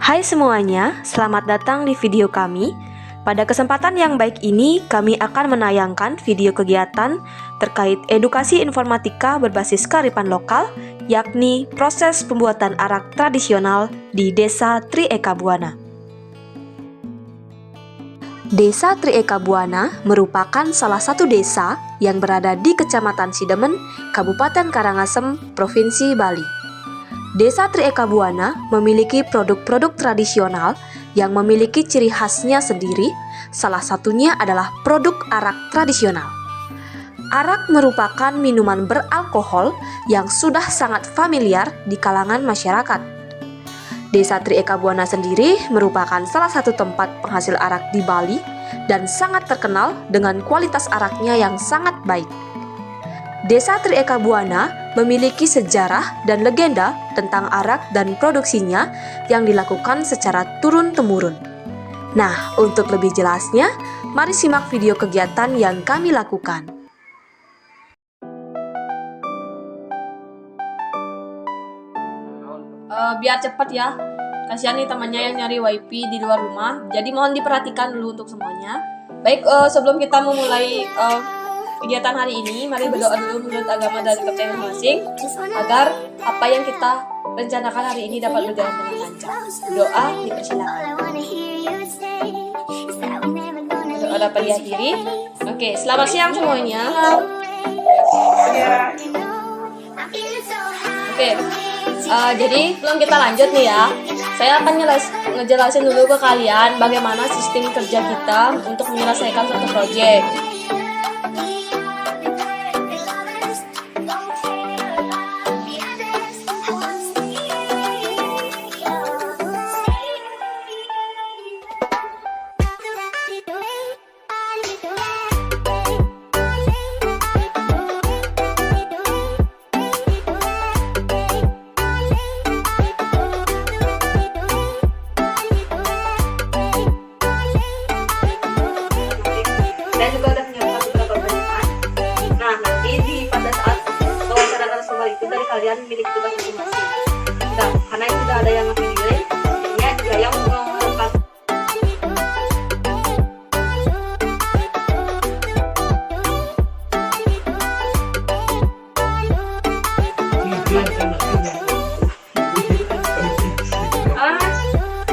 Hai semuanya, selamat datang di video kami. Pada kesempatan yang baik ini, kami akan menayangkan video kegiatan terkait edukasi informatika berbasis kearifan lokal, yakni proses pembuatan arak tradisional di Desa Trieka Buana. Desa Trieka Buana merupakan salah satu desa yang berada di Kecamatan Sidemen, Kabupaten Karangasem, Provinsi Bali. Desa Trieka Buana memiliki produk-produk tradisional yang memiliki ciri khasnya sendiri, salah satunya adalah produk arak tradisional. Arak merupakan minuman beralkohol yang sudah sangat familiar di kalangan masyarakat. Desa Trieka Buana sendiri merupakan salah satu tempat penghasil arak di Bali dan sangat terkenal dengan kualitas araknya yang sangat baik. Desa Trieka Buana memiliki sejarah dan legenda tentang arak dan produksinya yang dilakukan secara turun-temurun. Nah, untuk lebih jelasnya, mari simak video kegiatan yang kami lakukan. Biar cepat ya, kasihan nih temannya yang nyari wifi di luar rumah, jadi mohon diperhatikan dulu untuk semuanya. Baik, sebelum kita memulai kegiatan hari ini, mari berdoa dulu menurut agama dan kepercayaan masing agar apa yang kita rencanakan hari ini dapat berjalan dengan lancar. Doa dipersilakan. Doa dapat dihadiri. Oke, selamat siang semuanya. Oke, jadi sebelum kita lanjut nih ya, saya akan ngejelasin dulu ke kalian bagaimana sistem kerja kita untuk menyelesaikan suatu proyek. Saya juga udah menyiapkan beberapa pertanyaan. Nah, nanti pada saat wawancara narasumber itu dari kalian memiliki tugas masing-masing. Nah, karena itu sudah ada yang nge-video, jadinya ya yang melengkapi.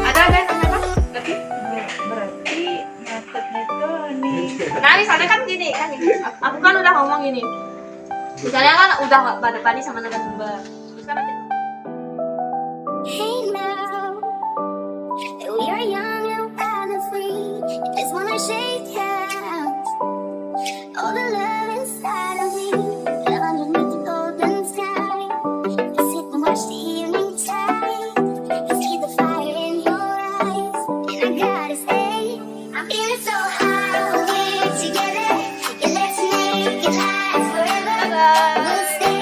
Ada yang tanyakan? Berarti maksudnya itu nih. Nah, misalnya kan gini kan, aku kan udah ngomong gini. Misalnya kan udah pada pani sama narasumber. Terus kan nanti Hey now, that we are young and wild and free. Just wanna shake hands. All the love inside of me, underneath the golden sky. We sit and watch the evening tide. You see the fire in your eyes, and I gotta say, I'm feeling so high. We're together, yeah, let's make it last forever. We'll stay.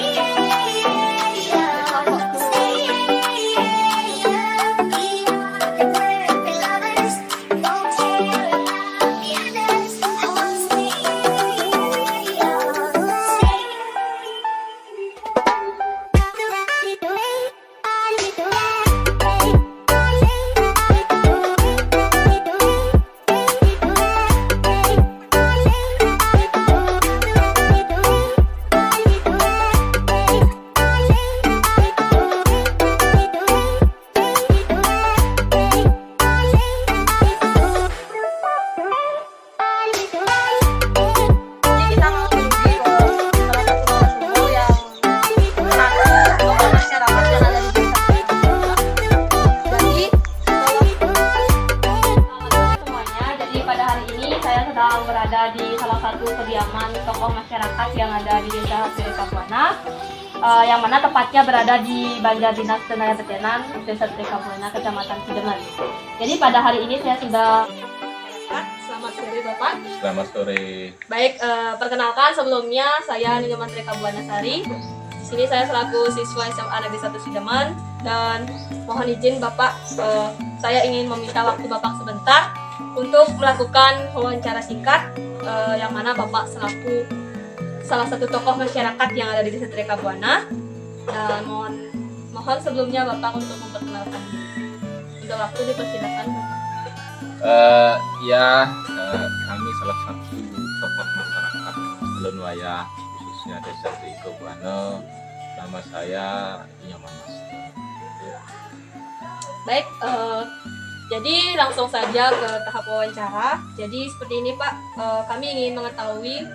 berada di salah satu kediaman tokoh masyarakat yang ada di Desa Trieka Buana, yang mana tepatnya berada di Banjar Dinas Tenaga Desa Trieka Buana, Kecamatan Sidemen. Jadi pada hari ini saya sudah selamat sore Bapak. Selamat sore. Baik, perkenalkan sebelumnya saya Nyoman Trieka Buana Sari. Di sini saya selaku siswa SMA Negeri 1 Sidemen dan mohon izin Bapak, saya ingin meminta waktu Bapak sebentar untuk melakukan wawancara singkat yang mana Bapak selaku salah satu tokoh masyarakat yang ada di Desa Trieka Buana, dan mohon sebelumnya Bapak untuk memperkenalkan diri. Untuk waktu dipersilakan. Kami salah satu tokoh masyarakat Lenwaya, khususnya Desa Triko Buana. Nama saya Nyoman Mas. Baik, jadi langsung saja ke tahap wawancara. Jadi seperti ini Pak, kami ingin mengetahui,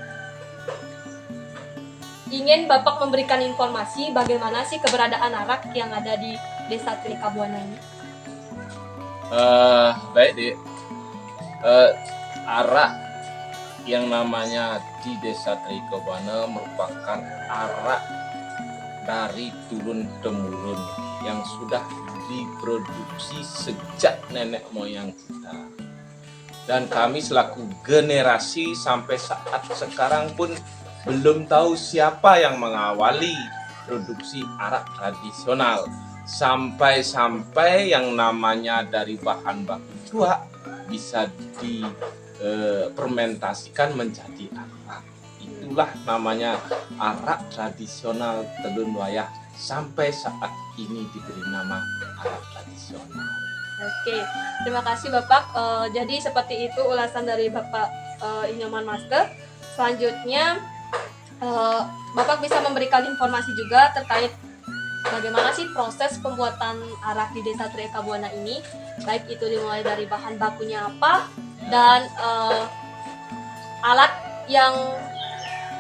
ingin Bapak memberikan informasi bagaimana sih keberadaan arak yang ada di Desa Trika Buana ini. Baik, Dik. Arak yang namanya di Desa Triko Buana merupakan arak dari turun-temurun yang sudah diproduksi sejak nenek moyang kita. Dan kami selaku generasi sampai saat sekarang pun belum tahu siapa yang mengawali produksi arak tradisional. Sampai-sampai yang namanya dari bahan baku tua bisa dipermentasikan menjadi arak. Itulah namanya arak tradisional Telun Wayah, sampai saat ini diberi nama arak tradisional. Oke, terima kasih Bapak. Jadi seperti itu ulasan dari Bapak Inyoman Master. Selanjutnya Bapak bisa memberikan informasi juga terkait bagaimana sih proses pembuatan arak di Desa Trika Buana ini, baik itu dimulai dari bahan bakunya apa dan alat yang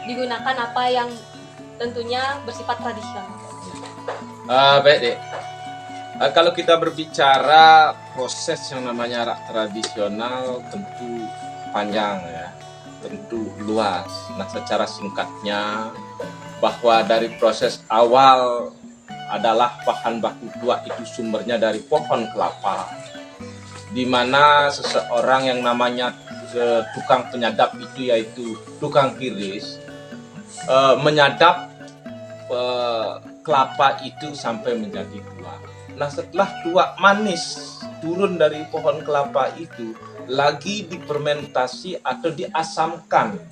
digunakan apa yang tentunya bersifat tradisional. Baik, Dek. Kalau kita berbicara proses yang namanya arak tradisional tentu panjang ya, tentu luas. Nah, secara singkatnya bahwa dari proses awal adalah bahan baku tua itu sumbernya dari pohon kelapa, di mana seseorang yang namanya tukang penyadap itu yaitu tukang kiris menyadap kelapa itu sampai menjadi tua. Nah, setelah tua manis turun dari pohon kelapa itu lagi difermentasi atau diasamkan.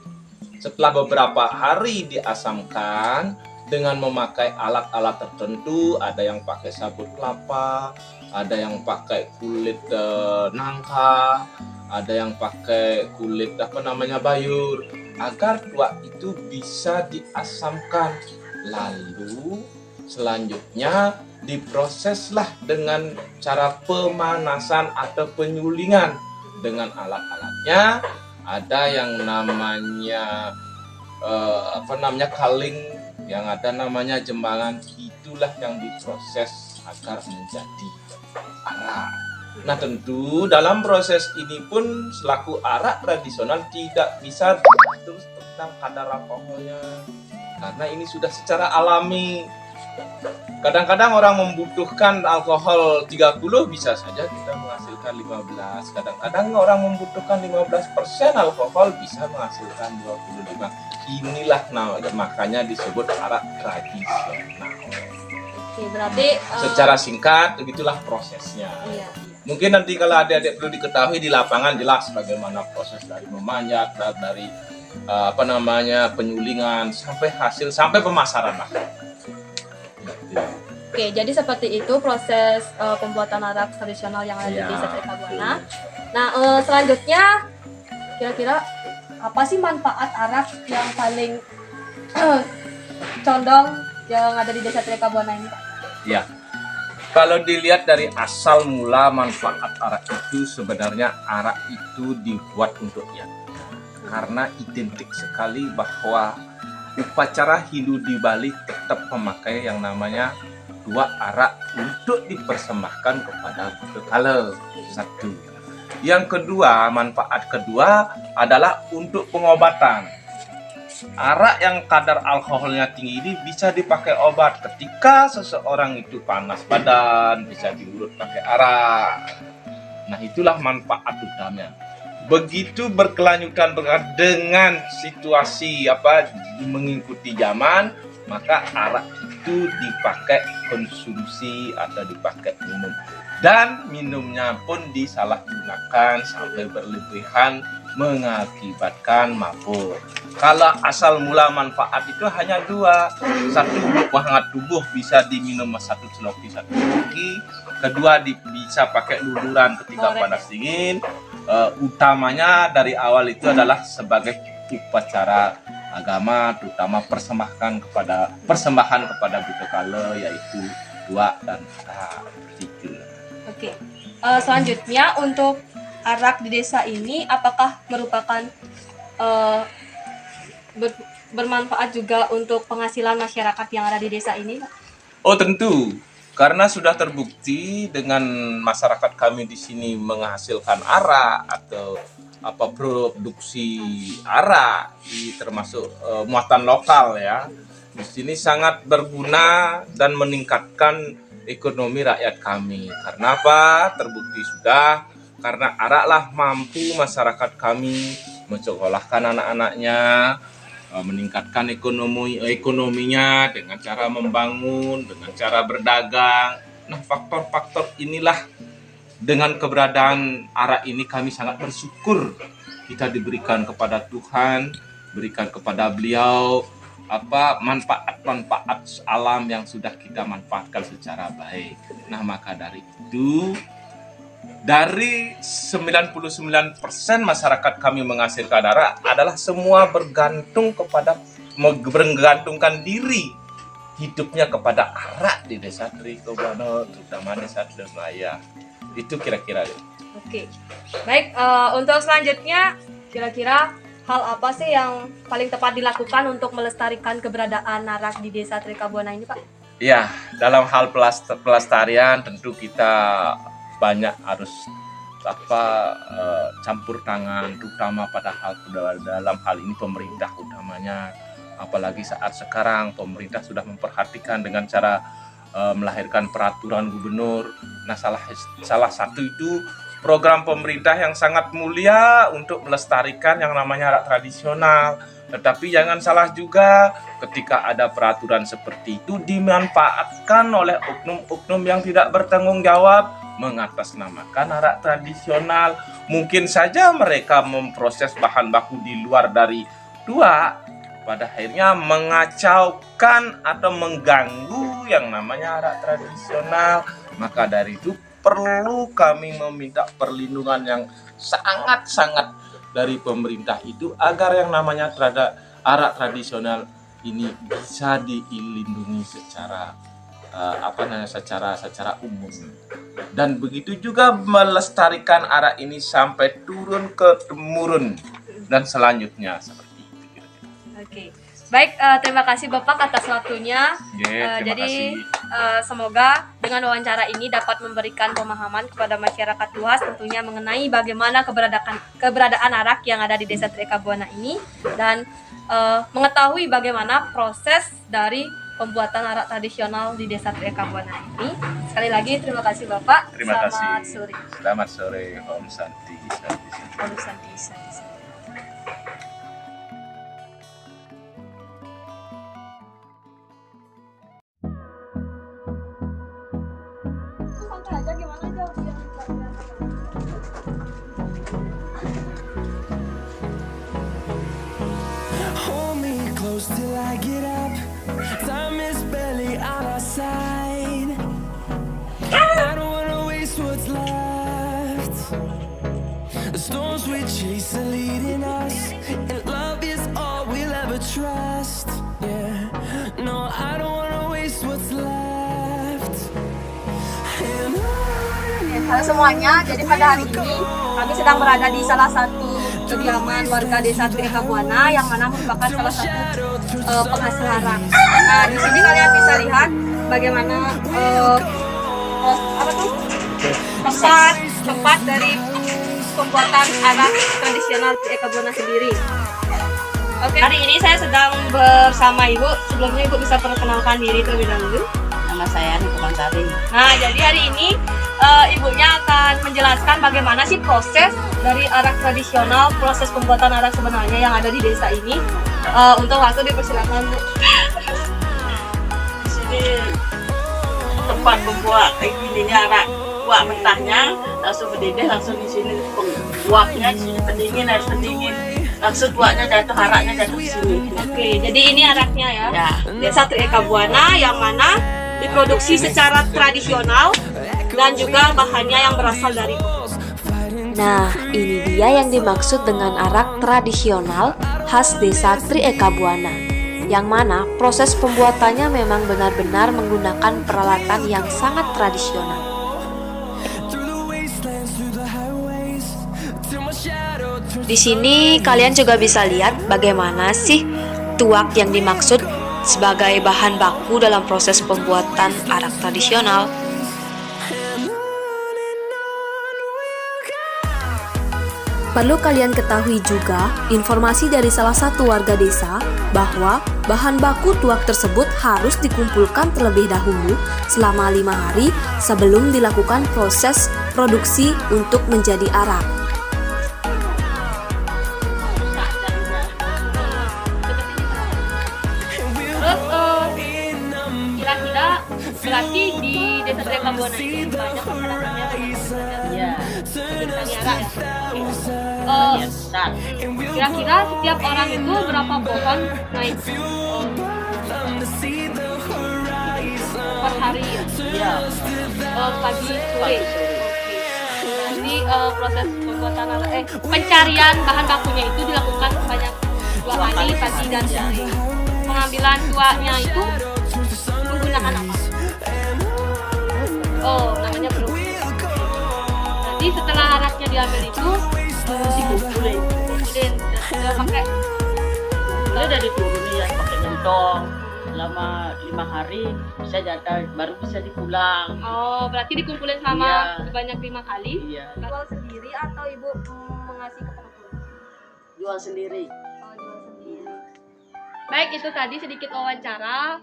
Setelah beberapa hari diasamkan dengan memakai alat-alat tertentu, ada yang pakai sabut kelapa, ada yang pakai kulit nangka, ada yang pakai kulit bayur, agar tua itu bisa diasamkan. Lalu selanjutnya diproseslah dengan cara pemanasan atau penyulingan dengan alat-alatnya. Ada yang namanya kaling, yang ada namanya jembangan. Itulah yang diproses agar menjadi arak. Nah, tentu dalam proses ini pun selaku arak tradisional tidak bisa diatur tentang kadar alkoholnya, karena ini sudah secara alami. Kadang-kadang orang membutuhkan alkohol 30, bisa saja kita menghasilkan 15. Kadang-kadang orang membutuhkan 15% alkohol, bisa menghasilkan 25. Inilah makanya disebut arak tradisional. Oke, berarti secara singkat begitulah prosesnya. Iya. Mungkin nanti kalau adik-adik perlu diketahui di lapangan jelas bagaimana proses dari memanjat, dari penyulingan sampai hasil, sampai pemasaran lah. Oke, jadi seperti itu proses pembuatan arak tradisional yang ada di Desa Trika Buana. Nah, selanjutnya kira-kira apa sih manfaat arak yang paling condong yang ada di Desa Trika Buana ini, Pak? Ya, kalau dilihat dari asal mula manfaat arak itu, sebenarnya arak itu dibuat untuk karena identik sekali bahwa upacara Hindu di Bali tetap memakai yang namanya dua arak untuk dipersembahkan kepada Buddha. Satu. Yang kedua, manfaat kedua adalah untuk pengobatan. Arak yang kadar alkoholnya tinggi ini bisa dipakai obat. Ketika seseorang itu panas badan, bisa diurut pakai arak. Nah, itulah manfaat utamanya. Begitu berkelanjutan dengan situasi mengikuti zaman, maka arak itu dipakai konsumsi atau dipakai minum. Dan minumnya pun disalahgunakan sampai berlebihan mengakibatkan mabuk. Kalau asal mula manfaat itu hanya dua. Satu, untuk menghangat tubuh bisa diminum satu celoki. Kedua, bisa pakai luluran ketika panas dingin. Utamanya dari awal itu adalah sebagai upacara agama, terutama persembahan kepada Buto Kale, yaitu dua dan tiga. Oke. Selanjutnya untuk arak di desa ini apakah merupakan bermanfaat juga untuk penghasilan masyarakat yang ada di desa ini, Pak? Oh tentu, karena sudah terbukti dengan masyarakat kami di sini menghasilkan arak atau produksi arak, termasuk muatan lokal ya. Di sini sangat berguna dan meningkatkan ekonomi rakyat kami. Karena apa? Terbukti sudah, karena araklah mampu masyarakat kami mensekolahkan anak-anaknya, meningkatkan ekonominya dengan cara membangun, dengan cara berdagang. Nah, faktor-faktor inilah, dengan keberadaan arak ini kami sangat bersyukur kita diberikan kepada Tuhan, berikan kepada beliau manfaat-manfaat alam yang sudah kita manfaatkan secara baik. Nah, maka dari itu, dari 99% masyarakat kami menghasilkan arak adalah semua bergantungkan diri hidupnya kepada arak di Desa Trikobono, terutama Desa Demaya. Itu kira-kira. Oke. Baik, untuk selanjutnya kira-kira hal apa sih yang paling tepat dilakukan untuk melestarikan keberadaan arak di Desa Trikobono ini, Pak? Ya, dalam hal pelestarian tentu kita banyak harus campur tangan, terutama dalam hal ini pemerintah utamanya. Apalagi saat sekarang pemerintah sudah memperhatikan dengan cara melahirkan peraturan gubernur. Nah, salah satu itu program pemerintah yang sangat mulia untuk melestarikan yang namanya arak tradisional. Tetapi jangan salah juga, ketika ada peraturan seperti itu dimanfaatkan oleh oknum-oknum yang tidak bertanggung jawab mengatasnamakan arak tradisional. Mungkin saja mereka memproses bahan baku di luar dari tua, pada akhirnya mengacaukan atau mengganggu yang namanya arak tradisional. Maka dari itu perlu kami meminta perlindungan yang sangat-sangat dari pemerintah itu agar yang namanya arak tradisional ini bisa dilindungi secara secara umum. Dan begitu juga melestarikan arak ini sampai turun ke temurun dan selanjutnya seperti itu kira-kira. Oke. Baik, terima kasih Bapak atas waktunya. Jadi semoga dengan wawancara ini dapat memberikan pemahaman kepada masyarakat luas tentunya mengenai bagaimana keberadaan arak yang ada di Desa Trikobono ini, dan mengetahui bagaimana proses dari pembuatan arak tradisional di Desa Trikobono ini. Sekali lagi terima kasih Bapak. Terima kasih. Selamat sore. Selamat sore, Om Santi. Om Santi. Santai aja, gimana aja Hold me close till I get up. Time is barely on our side. I don't wanna waste what's left. The storms we chase are leading us, and love is all we'll ever trust. Yeah, no, I don't wanna waste what's left. And Halo semuanya, jadi pada hari ini kami sedang berada di salah satu kediaman warga Desa Trikobono yang mana merupakan salah satu penghasil arak. Nah, di sini kalian bisa lihat bagaimana tempat dari pembuatan arak tradisional Trikobono sendiri. Oke, hari ini saya sedang bersama Ibu. Sebelumnya Ibu bisa perkenalkan diri terlebih dahulu. Nama saya Nikoman Sari. Nah, jadi hari ini ibunya akan menjelaskan bagaimana sih proses dari arak tradisional, proses pembuatan arak sebenarnya yang ada di desa ini. Untuk waktu dipersilakan, Bu. Di sini tempat membuat ininya arak buah mentahnya, langsung mendidih, langsung di sini tuaknya di sini pendingin, harus pendingin, langsung tuaknya jatuh, araknya jatuh di sini. Oke, jadi ini araknya ya. Ya. Desa Tri Eka Buana yang mana diproduksi secara tradisional dan juga bahannya yang berasal dari Nah, ini dia yang dimaksud dengan arak tradisional khas Desa Tri Eka Buana, yang mana proses pembuatannya memang benar-benar menggunakan peralatan yang sangat tradisional. Di sini kalian juga bisa lihat bagaimana sih tuak yang dimaksud sebagai bahan baku dalam proses pembuatan arak tradisional. Perlu kalian ketahui juga informasi dari salah satu warga desa bahwa bahan baku tuak tersebut harus dikumpulkan terlebih dahulu selama 5 hari sebelum dilakukan proses produksi untuk menjadi arak. Terus kira-kira berarti di Desa Tri Eka Buana ini banyak masyarakatnya Iya. petani arak ya. Iya, besar. Kira-kira setiap orang itu berapa pohon naik per hari ya? Iya. Pagi sore. Jadi proses pembuatan pencarian bahan bakunya itu dilakukan sebanyak 2 kali, pagi dan sore. Pengambilan tuaknya itu menggunakan apa? Oh, namanya berukir. Nanti setelah araknya diambil itu Dikumpulin. dan pakai Itu udah diturunin ya pakai gentong. Selama 5 hari bisa jatah, baru bisa dipulang. Oh, berarti dikumpulin sama Iya. sebanyak 5 kali. Iya. Jual sendiri atau ibu mengasih ke pengepul? Jual sendiri. Oh, jual sendiri. Baik, itu tadi sedikit wawancara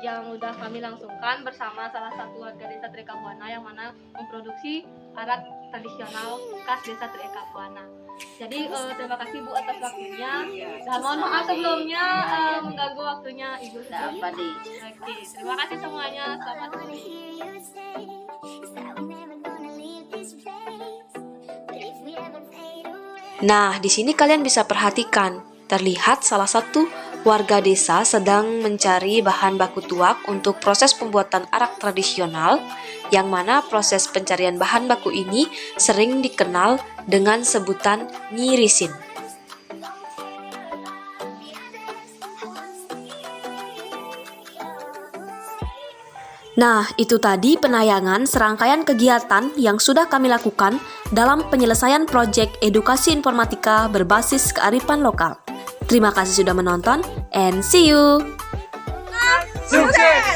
yang udah kami langsungkan bersama salah satu warga Desa Tri Eka Buana yang mana memproduksi arak tradisional khas Desa Tri Eka Buana. Jadi terima kasih Bu atas waktunya. Dan mohon maaf sebelumnya mengganggu waktunya Ibu. Ada apa nih? Oke, terima kasih semuanya. Selamat I wanna sore. hear you say is that we're never gonna leave this place. But if we ever fade away. Nah, di sini kalian bisa perhatikan, terlihat salah satu warga desa sedang mencari bahan baku tuak untuk proses pembuatan arak tradisional, yang mana proses pencarian bahan baku ini sering dikenal dengan sebutan ngirisin. Nah, itu tadi penayangan serangkaian kegiatan yang sudah kami lakukan dalam penyelesaian proyek edukasi informatika berbasis kearifan lokal. Terima kasih sudah menonton, and see you! Sukses!